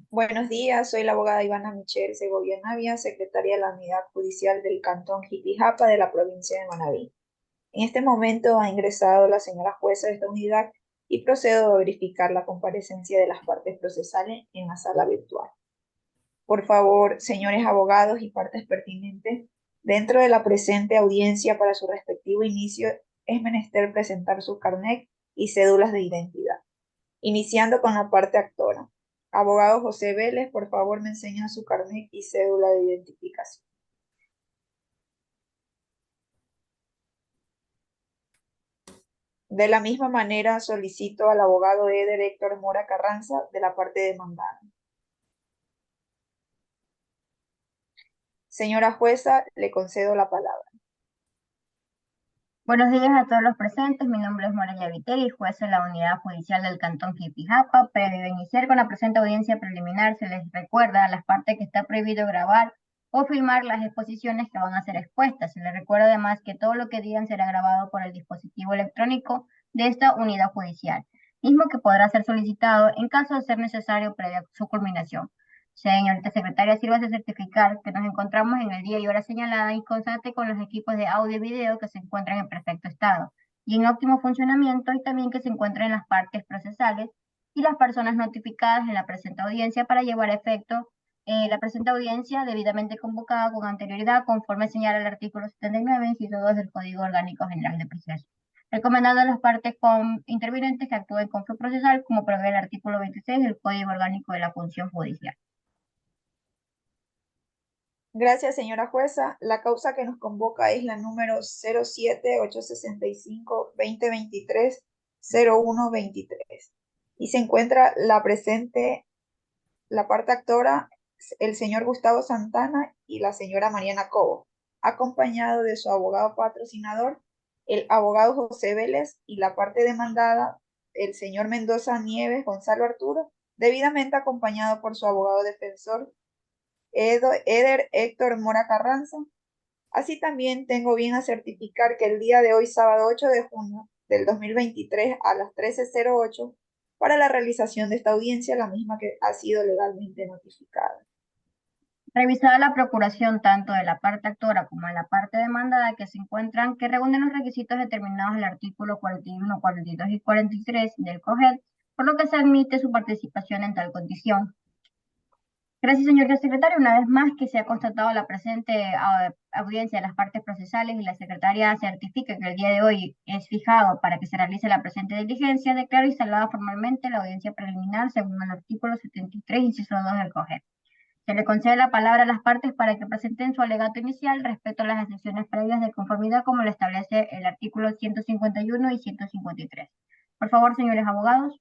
Buenos días, soy la abogada Ivana Michelle Segovia Navia, secretaria de la Unidad Judicial del Cantón Jipijapa de la provincia de Manabí. En este momento ha ingresado la señora jueza de esta unidad y procedo a verificar la comparecencia de las partes procesales en la sala virtual. Por favor, señores abogados y partes pertinentes, dentro de la presente audiencia para su respectivo inicio es menester presentar su carnet y cédulas de identidad. Iniciando con la parte actora. Abogado José Vélez, por favor me enseña su carnet y cédula de identificación. De la misma manera solicito al abogado Eder Héctor Mora Carranza de la parte demandada. Señora jueza, le concedo la palabra. Buenos días a todos los presentes. Mi nombre es Morelia Viteri, juez de la Unidad Judicial del Cantón Jipijapa. Previo a iniciar con la presente audiencia preliminar, se les recuerda a las partes que está prohibido grabar o filmar las exposiciones que van a ser expuestas. Se les recuerda además que todo lo que digan será grabado por el dispositivo electrónico de esta unidad judicial, mismo que podrá ser solicitado en caso de ser necesario previa su culminación. Señorita secretaria, sírvase certificar que nos encontramos en el día y hora señalada y constate con los equipos de audio y video que se encuentran en perfecto estado y en óptimo funcionamiento, y también que se encuentran en las partes procesales y las personas notificadas en la presente audiencia para llevar a efecto la presente audiencia debidamente convocada con anterioridad, conforme señala el artículo 79, inciso 2 del Código Orgánico General de Proceso. Recomendando a las partes intervinientes que actúen con fe procesal, como prevé el artículo 26 del Código Orgánico de la Función Judicial. Gracias, señora jueza. La causa que nos convoca es la número 07865-2023-0123. Y se encuentra la presente, la parte actora, el señor Gustavo Santana y la señora Mariana Cobo, acompañado de su abogado patrocinador, el abogado José Vélez, y la parte demandada, el señor Mendoza Nieves Gonzalo Arturo, debidamente acompañado por su abogado defensor, Eder Héctor Mora Carranza. Así también tengo bien a certificar que el día de hoy, sábado 8 de junio del 2023, a las 13:08, para la realización de esta audiencia, la misma que ha sido legalmente notificada. Revisada la procuración tanto de la parte actora como de la parte demandada, que se encuentran que reúnen los requisitos determinados en el artículo 41, 42 y 43 del COGED, por lo que se admite su participación en tal condición. Gracias, señor secretario. Una vez más que se ha constatado la presente audiencia de las partes procesales y la secretaria certifica que el día de hoy es fijado para que se realice la presente diligencia, declaro instalada formalmente la audiencia preliminar según el artículo 73, inciso 2 del COGED. Se le concede la palabra a las partes para que presenten su alegato inicial respecto a las excepciones previas de conformidad como lo establece el artículo 151 y 153. Por favor, señores abogados.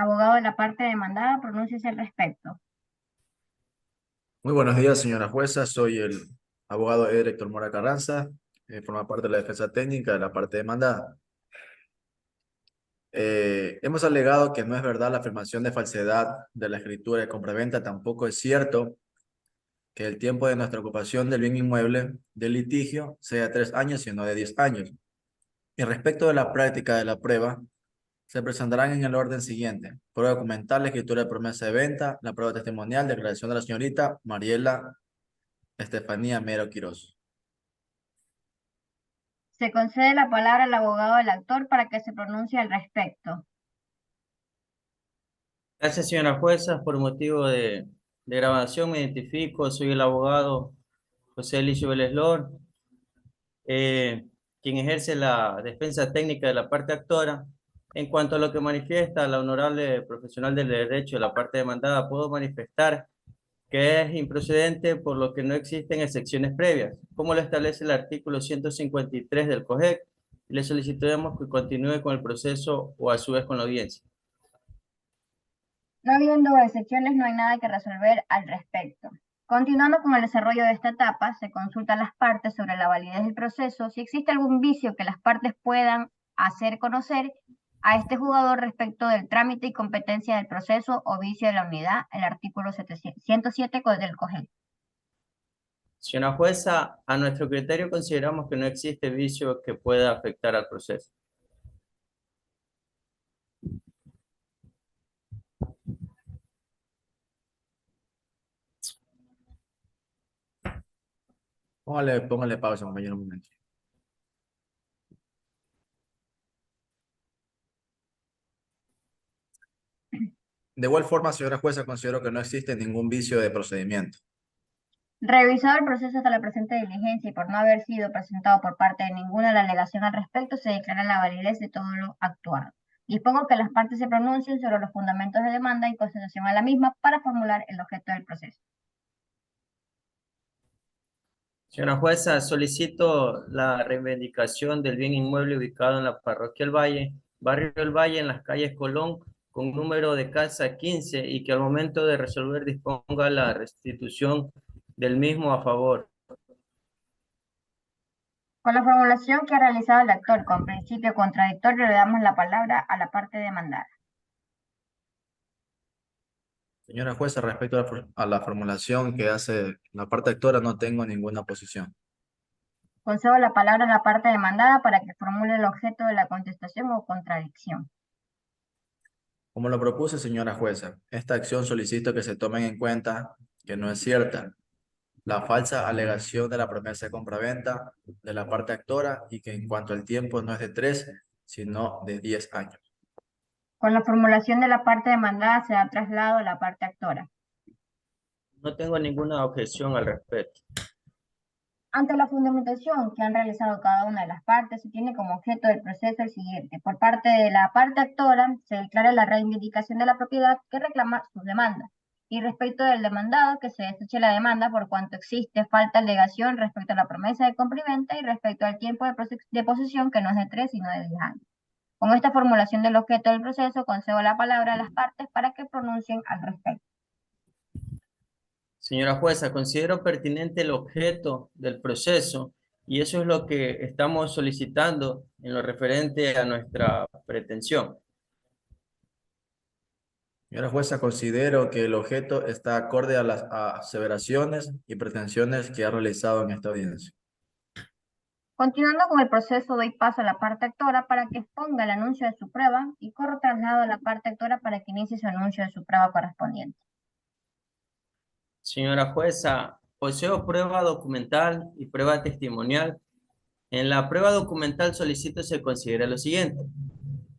Abogado de la parte demandada, pronúnciese al respecto. Muy buenos días, señora jueza. Soy el abogado Héctor Mora Carranza. Forma parte de la defensa técnica de la parte demandada. Hemos alegado que no es verdad la afirmación de falsedad de la escritura de compraventa. Tampoco es cierto que el tiempo de nuestra ocupación del bien inmueble del litigio sea 3 años, sino de 10 años. Y respecto de la práctica de la prueba, se presentarán en el orden siguiente: prueba documental, la escritura de promesa de venta, la prueba testimonial, declaración de la señorita Mariela Estefanía Mero Quirós. Se concede la palabra al abogado del actor para que se pronuncie al respecto. Gracias, señora jueza. Por motivo de grabación me identifico. Soy el abogado José Elicio Vélez Lor, quien ejerce la defensa técnica de la parte actora. En cuanto a lo que manifiesta la honorable profesional del derecho de la parte demandada, puedo manifestar que es improcedente, por lo que no existen excepciones previas, como lo establece el artículo 153 del COGEC. Le solicitaremos que continúe con el proceso o a su vez con la audiencia. No habiendo excepciones, no hay nada que resolver al respecto. Continuando con el desarrollo de esta etapa, se consulta a las partes sobre la validez del proceso, si existe algún vicio que las partes puedan hacer conocer a este jugador respecto del trámite y competencia del proceso o vicio de la unidad, el artículo 107 del COGEL. Señora jueza, a nuestro criterio consideramos que no existe vicio que pueda afectar al proceso. Póngale pausa, compañero, un momento. De igual forma, señora jueza, considero que no existe ningún vicio de procedimiento. Revisado el proceso hasta la presente diligencia y por no haber sido presentado por parte de ninguna la alegación al respecto, se declara la validez de todo lo actuado. Dispongo que las partes se pronuncien sobre los fundamentos de demanda y constitución a la misma para formular el objeto del proceso. Señora jueza, solicito la reivindicación del bien inmueble ubicado en la parroquia El Valle, barrio El Valle, en las calles Colón, con número de casa 15 y que al momento de resolver disponga la restitución del mismo a favor. Con la formulación que ha realizado el actor con principio contradictorio, le damos la palabra a la parte demandada. Señora jueza, respecto a la formulación que hace la parte actora, no tengo ninguna posición. Concedo la palabra a la parte demandada para que formule el objeto de la contestación o contradicción. Como lo propuse, señora jueza, esta acción solicito que se tomen en cuenta que no es cierta la falsa alegación de la promesa de compraventa de la parte actora y que en cuanto al tiempo no es de 3, sino de 10 años. Con la formulación de la parte demandada se da traslado a la parte actora. No tengo ninguna objeción al respecto. Ante la fundamentación que han realizado cada una de las partes, se tiene como objeto del proceso el siguiente. Por parte de la parte actora, se declara la reivindicación de la propiedad que reclama sus demandas. Y respecto del demandado, que se deseche la demanda por cuanto existe falta de alegación respecto a la promesa de compra y venta y respecto al tiempo de posesión, que no es de 3, sino de 10 años. Con esta formulación del objeto del proceso, concedo la palabra a las partes para que pronuncien al respecto. Señora jueza, considero pertinente el objeto del proceso y eso es lo que estamos solicitando en lo referente a nuestra pretensión. Señora jueza, considero que el objeto está acorde a las aseveraciones y pretensiones que ha realizado en esta audiencia. Continuando con el proceso, doy paso a la parte actora para que exponga el anuncio de su prueba y corro traslado a la parte actora para que inicie su anuncio de su prueba correspondiente. Señora jueza, poseo prueba documental y prueba testimonial. En la prueba documental solicito se considera lo siguiente.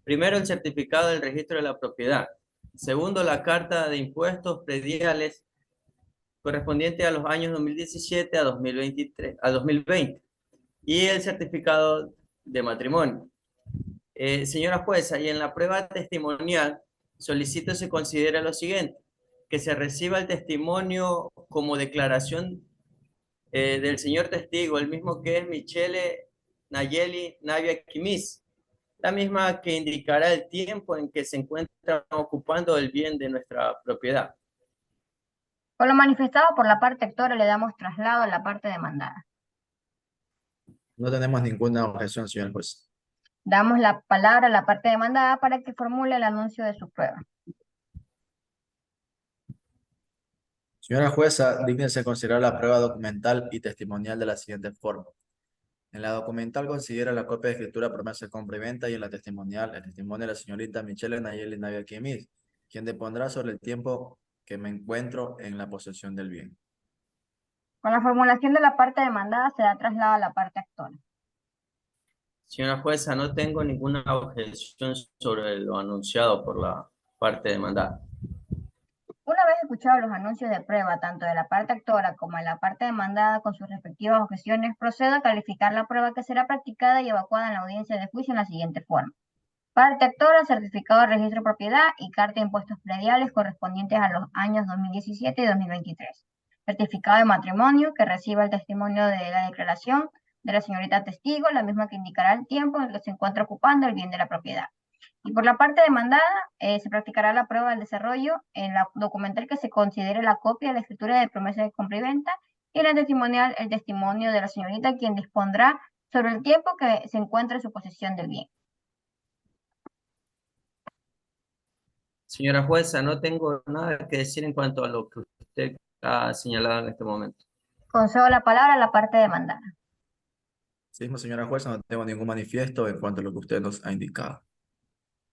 Primero, el certificado del registro de la propiedad. Segundo, la carta de impuestos prediales correspondiente a los años 2017 a 2020 y el certificado de matrimonio. Señora jueza, y en la prueba testimonial solicito se considera lo siguiente, que se reciba el testimonio como declaración del señor testigo, el mismo que es Michele Nayeli Navia Quimis, la misma que indicará el tiempo en que se encuentra ocupando el bien de nuestra propiedad. Con lo manifestado por la parte actora le damos traslado a la parte demandada. No tenemos ninguna objeción, señor juez. Damos la palabra a la parte demandada para que formule el anuncio de su prueba. Señora jueza, dígnese considerar la prueba documental y testimonial de la siguiente forma. En la documental considera la copia de escritura, promesa de compra y venta, y en la testimonial el testimonio de la señorita Michele Nayeli Navia Quimis, quien depondrá sobre el tiempo que me encuentro en la posesión del bien. Con la formulación de la parte demandada se da traslado a la parte actora. Señora jueza, no tengo ninguna objeción sobre lo anunciado por la parte demandada. Una vez escuchados los anuncios de prueba, tanto de la parte actora como de la parte demandada con sus respectivas objeciones, procedo a calificar la prueba que será practicada y evacuada en la audiencia de juicio en la siguiente forma. Parte actora, certificado de registro de propiedad y carta de impuestos prediales correspondientes a los años 2017 y 2023. Certificado de matrimonio que reciba el testimonio de la declaración de la señorita testigo, la misma que indicará el tiempo en el que se encuentra ocupando el bien de la propiedad. Y por la parte demandada, se practicará la prueba del desarrollo en la documental que se considere la copia de la escritura de promesa de compra y venta y en la testimonial el testimonio de la señorita quien dispondrá sobre el tiempo que se encuentra en su posesión del bien. Señora jueza, no tengo nada que decir en cuanto a lo que usted ha señalado en este momento. Concedo la palabra a la parte demandada. Sí, mismo, señora jueza, no tengo ningún manifiesto en cuanto a lo que usted nos ha indicado.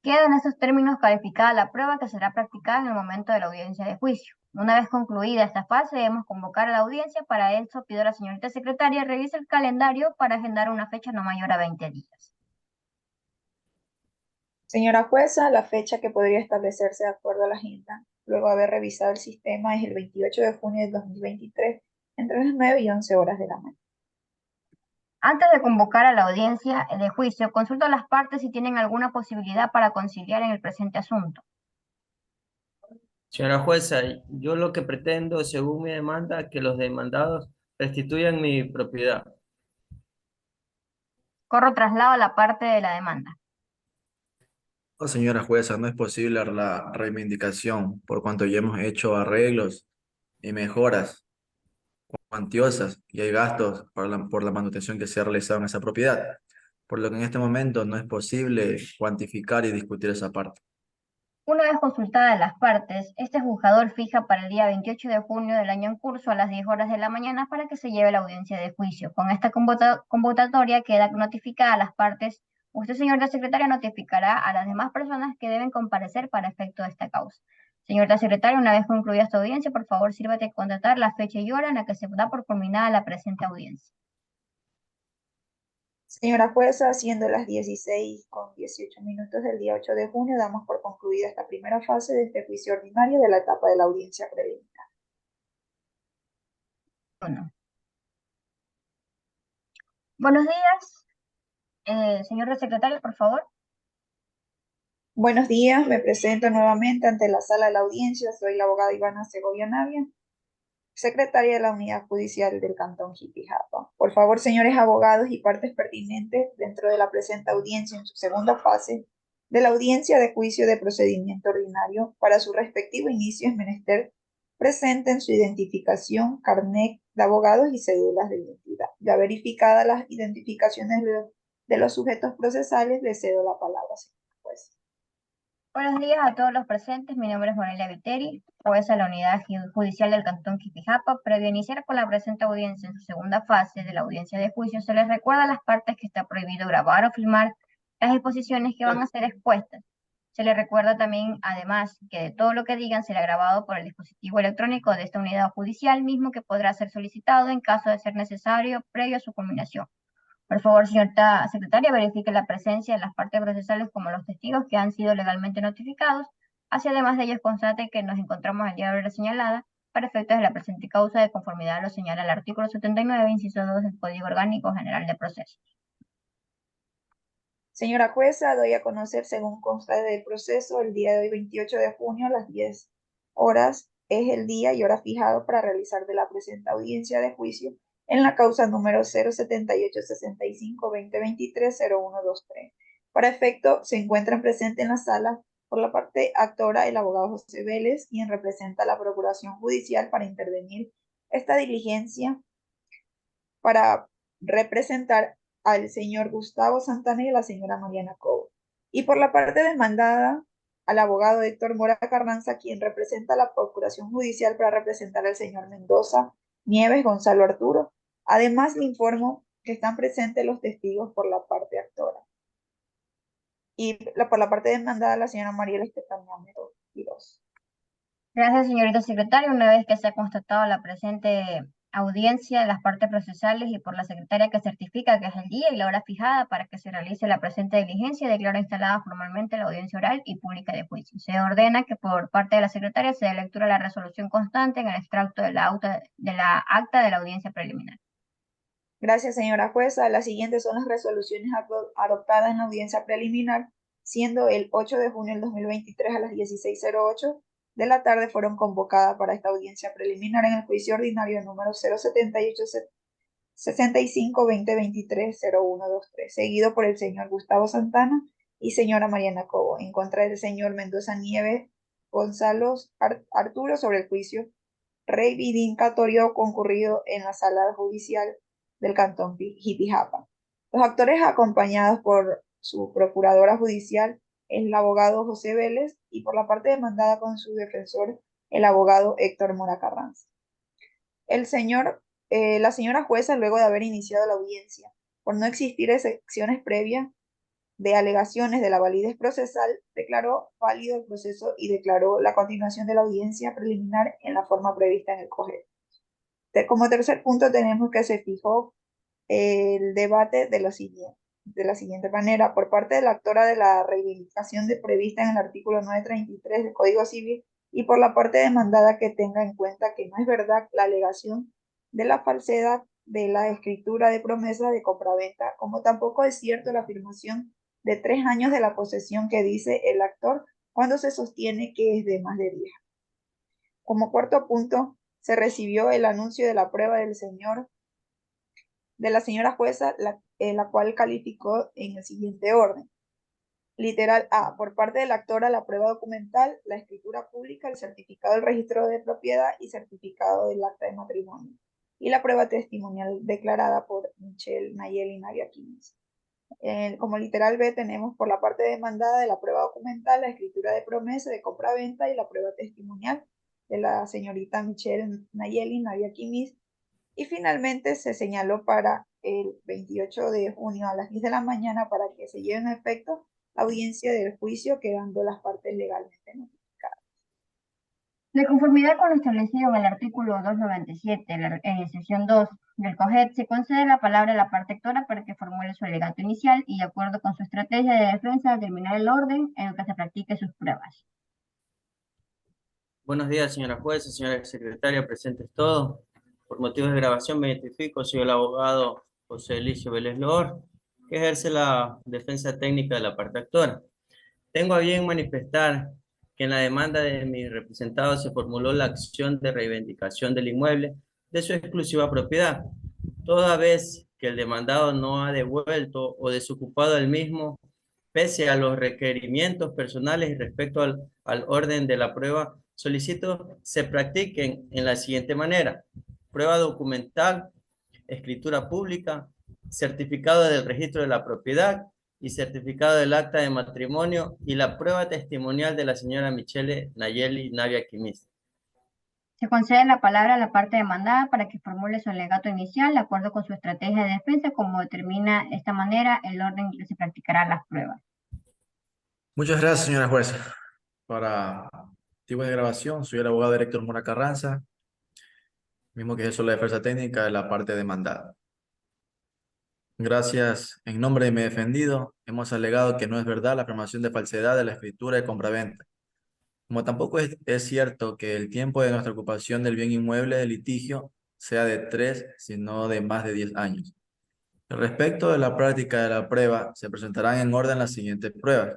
Queda en esos términos calificada la prueba que será practicada en el momento de la audiencia de juicio. Una vez concluida esta fase, debemos convocar a la audiencia. Para eso pido a la señorita secretaria revise el calendario para agendar una fecha no mayor a 20 días. Señora jueza, la fecha que podría establecerse de acuerdo a la agenda, luego de haber revisado el sistema, es el 28 de junio del 2023, entre las 9 y 11 horas de la mañana. Antes de convocar a la audiencia de juicio, consulto a las partes si tienen alguna posibilidad para conciliar en el presente asunto. Señora jueza, yo lo que pretendo, según mi demanda, que los demandados restituyan mi propiedad. Corro traslado a la parte de la demanda. Oh, señora jueza, no es posible la reivindicación por cuanto ya hemos hecho arreglos y mejoras cuantiosas y hay gastos por la manutención que se ha realizado en esa propiedad, por lo que en este momento no es posible cuantificar y discutir esa parte. Una vez consultadas las partes, este juzgador fija para el día 28 de junio del año en curso a las 10 horas de la mañana para que se lleve la audiencia de juicio. Con esta convocatoria queda notificada a las partes. Usted, señorita secretaria, notificará a las demás personas que deben comparecer para efecto de esta causa. Señorita secretaria, una vez concluida esta audiencia, por favor, sírvate contratar la fecha y hora en la que se da por culminada la presente audiencia. Señora jueza, siendo las 16:18 del día 8 de junio, damos por concluida esta primera fase de este juicio ordinario de la etapa de la audiencia preliminar. Bueno. Buenos días, señora secretaria, por favor. Buenos días, me presento nuevamente ante la sala de la audiencia. Soy la abogada Ivana Segovia Navia, secretaria de la Unidad Judicial del Cantón Jipijapa. Por favor, señores abogados y partes pertinentes, dentro de la presente audiencia en su segunda fase de la audiencia de juicio de procedimiento ordinario, para su respectivo inicio es menester presenten su identificación, carnet de abogados y cédulas de identidad. Ya verificadas las identificaciones de los sujetos procesales, le cedo la palabra, señor juez. Buenos días a todos los presentes. Mi nombre es Morelia Viteri, jueza de la Unidad Judicial del Cantón Jipijapa. Previo a iniciar con la presente audiencia en su segunda fase de la audiencia de juicio, se les recuerda a las partes que está prohibido grabar o filmar las exposiciones que van a ser expuestas. Se les recuerda también, además, que de todo lo que digan será grabado por el dispositivo electrónico de esta unidad judicial, mismo que podrá ser solicitado en caso de ser necesario previo a su culminación. Por favor, señorita secretaria, verifique la presencia de las partes procesales como los testigos que han sido legalmente notificados, así además de ellos constate que nos encontramos el día de la señalada para efectos de la presente causa de conformidad a lo señala el artículo 79, inciso 2 del Código Orgánico General de Procesos. Señora jueza, doy a conocer, según consta del proceso, el día de hoy, 28 de junio, a las 10 horas, es el día y hora fijado para realizar de la presente audiencia de juicio en la causa número 07865-2023-0123. Para efecto, se encuentran presentes en la sala, por la parte actora, el abogado José Vélez, quien representa a la Procuración Judicial para intervenir esta diligencia para representar al señor Gustavo Santana y a la señora Mariana Cobo. Y por la parte demandada, al abogado Héctor Mora Carranza, quien representa a la Procuración Judicial para representar al señor Mendoza Nieves Gonzalo Arturo. Además, le informo que están presentes los testigos por la parte actora. Y por la parte demandada, la señora Mariela Estefanía Quiroz. Gracias, señorita secretaria. Una vez que se ha constatado la presente audiencia de las partes procesales y por la secretaria que certifica que es el día y la hora fijada para que se realice la presente diligencia, declara instalada formalmente la audiencia oral y pública de juicio. Se ordena que por parte de la secretaria se dé lectura a la resolución constante en el extracto de la acta de la audiencia preliminar. Gracias, señora jueza. Las siguientes son las resoluciones adoptadas en la audiencia preliminar, siendo el 8 de junio del 2023 a las 16:08 de la tarde fueron convocadas para esta audiencia preliminar en el juicio ordinario número 078-65-2023-0123, seguido por el señor Gustavo Santana y señora Mariana Cobo, en contra del señor Mendoza Nieves Gonzalo Arturo sobre el juicio reivindicatorio concurrido en la sala judicial del Cantón Jipijapa. Los actores, acompañados por su procuradora judicial, el abogado José Vélez, y por la parte demandada con su defensor, el abogado Héctor Mora Carranza. La señora jueza, luego de haber iniciado la audiencia, por no existir excepciones previas de alegaciones de la validez procesal, declaró válido el proceso y declaró la continuación de la audiencia preliminar en la forma prevista en el COGED. Como tercer punto tenemos que se fijó el debate de la siguiente manera: por parte de la actora de la reivindicación prevista en el artículo 933 del Código Civil, y por la parte demandada, que tenga en cuenta que no es verdad la alegación de la falsedad de la escritura de promesa de compraventa, como tampoco es cierto la afirmación de 3 años de la posesión que dice el actor cuando se sostiene que es de más de 10. Como cuarto punto, se recibió el anuncio de la prueba de la señora jueza, la cual calificó en el siguiente orden. Literal A: por parte de la actora, la prueba documental, la escritura pública, el certificado del registro de propiedad y certificado del acta de matrimonio. Y la prueba testimonial declarada por Michelle Nayeli Navia Quimis. Como literal B tenemos por la parte demandada de la prueba documental, la escritura de promesa de compra-venta y la prueba testimonial de la señorita Michelle Nayeli Navia Quimis. Y finalmente se señaló para el 28 de junio a las 10 de la mañana para que se lleve en efecto la audiencia del juicio, quedando las partes legalmente notificadas. De conformidad con lo establecido en el artículo 297, en sección 2 del COGED, se concede la palabra a la parte actora para que formule su alegato inicial y, de acuerdo con su estrategia de defensa, determinar el orden en el que se practique sus pruebas. Buenos días, señora jueza, señora secretaria, presentes todos. Por motivos de grabación me identifico, soy el abogado José Elicio Vélez Loor, que ejerce la defensa técnica de la parte actora. Tengo a bien manifestar que en la demanda de mi representado se formuló la acción de reivindicación del inmueble de su exclusiva propiedad, toda vez que el demandado no ha devuelto o desocupado el mismo, pese a los requerimientos personales y respecto al orden de la prueba. Solicito se practiquen en la siguiente manera: prueba documental, escritura pública, certificado del registro de la propiedad y certificado del acta de matrimonio, y la prueba testimonial de la señora Michelle Nayeli Navia Quimis. Se concede la palabra a la parte demandada para que formule su alegato inicial de acuerdo con su estrategia de defensa, como determina de esta manera el orden en que se practicarán las pruebas. Muchas gracias, señora jueza. Para tipo de grabación, soy el abogado Héctor Mora Carranza, mismo que ejerzo la defensa técnica de la parte demandada. Gracias. En nombre de mi defendido, hemos alegado que no es verdad la afirmación de falsedad de la escritura de compraventa, como tampoco es cierto que el tiempo de nuestra ocupación del bien inmueble de litigio sea de 3, sino de más de 10 años. Respecto de la práctica de la prueba, se presentarán en orden las siguientes pruebas.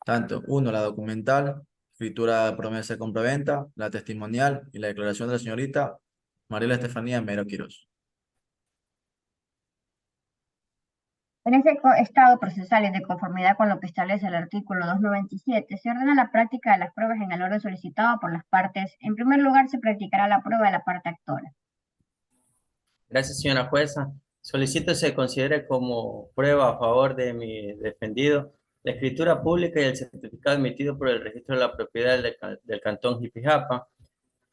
Tanto, 1, la documental, escritura de promesa de compraventa, la testimonial y la declaración de la señorita Mariela Estefanía Mero Quirós. En este estado procesal y de conformidad con lo que establece el artículo 297, se ordena la práctica de las pruebas en el orden solicitado por las partes. En primer lugar, se practicará la prueba de la parte actora. Gracias, señora jueza. Solicito se considere como prueba a favor de mi defendido la escritura pública y el certificado emitido por el registro de la propiedad del Cantón Jipijapa,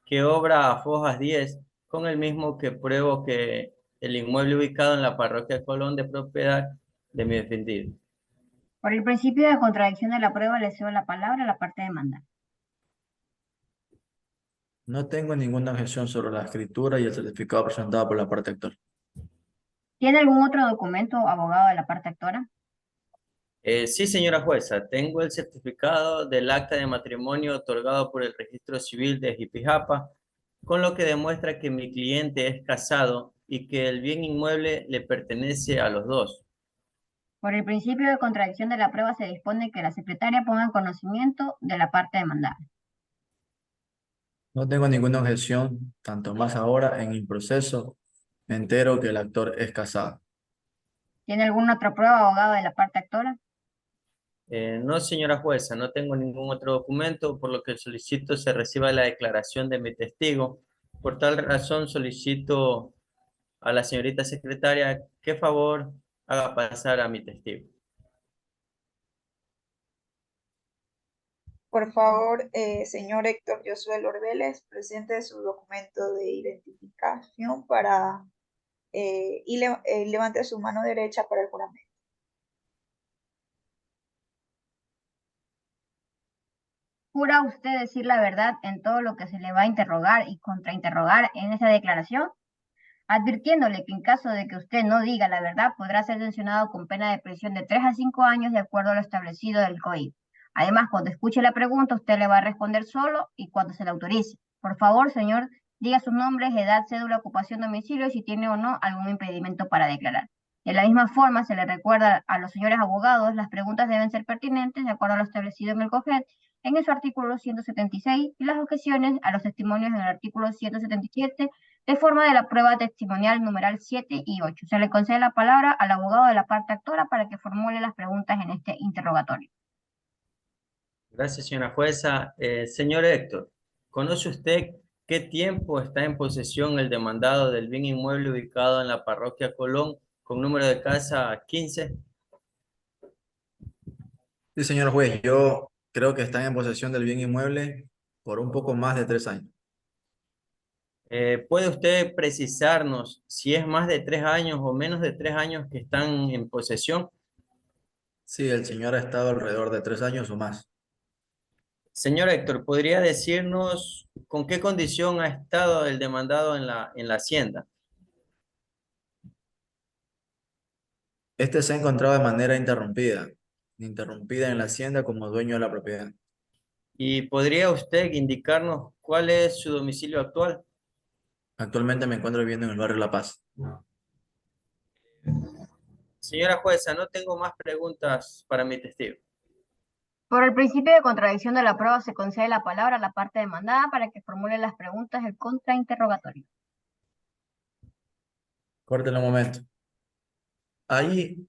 que obra a Fojas 10, con el mismo que pruebo que el inmueble ubicado en la parroquia Colón de propiedad de mi defendido. Por el principio de contradicción de la prueba, le cedo la palabra a la parte demandada. No tengo ninguna objeción sobre la escritura y el certificado presentado por la parte actora. ¿Tiene algún otro documento, abogado de la parte actora? Sí, señora jueza, tengo el certificado del acta de matrimonio otorgado por el Registro Civil de Jipijapa, con lo que demuestra que mi cliente es casado y que el bien inmueble le pertenece a los dos. Por el principio de contradicción de la prueba, se dispone que la secretaria ponga en conocimiento de la parte demandada. No tengo ninguna objeción, tanto más ahora en el proceso me entero que el actor es casado. ¿Tiene alguna otra prueba, abogado de la parte actora? No, señora jueza, no tengo ningún otro documento, por lo que solicito se reciba la declaración de mi testigo. Por tal razón solicito a la señorita secretaria que favor haga pasar a mi testigo. Por favor, señor Héctor Josué Lorbeles, presente su documento de identificación y levante su mano derecha para el juramento. ¿Jura usted decir la verdad en todo lo que se le va a interrogar y contrainterrogar en esa declaración? Advirtiéndole que en caso de que usted no diga la verdad, podrá ser sancionado con pena de prisión de 3 a 5 años de acuerdo a lo establecido del COIP. Además, cuando escuche la pregunta, usted le va a responder solo y cuando se le autorice. Por favor, señor, diga sus nombres, edad, cédula, ocupación, domicilio y si tiene o no algún impedimento para declarar. De la misma forma, se le recuerda a los señores abogados, las preguntas deben ser pertinentes de acuerdo a lo establecido en el COGED en su artículo 176 y las objeciones a los testimonios en el artículo 177 de forma de la prueba testimonial numeral 7 y 8. Se le concede la palabra al abogado de la parte actora para que formule las preguntas en este interrogatorio. Gracias, señora jueza. Señor Héctor, ¿conoce usted qué tiempo está en posesión el demandado del bien inmueble ubicado en la parroquia Colón con número de casa 15? Sí, señor juez, yo creo que están en posesión del bien inmueble por un poco más de 3 años. ¿Puede usted precisarnos si es más de 3 años o menos de 3 años que están en posesión? Sí, el señor ha estado alrededor de 3 años o más. Señor Héctor, ¿podría decirnos con qué condición ha estado el demandado en la hacienda? Este se ha encontrado de manera interrumpida en la hacienda como dueño de la propiedad. ¿Y podría usted indicarnos cuál es su domicilio actual? Actualmente me encuentro viviendo en el barrio La Paz. Señora jueza, no tengo más preguntas para mi testigo. Por el principio de contradicción de la prueba, se concede la palabra a la parte demandada para que formule las preguntas del contrainterrogatorio. Córtelo un momento. Ahí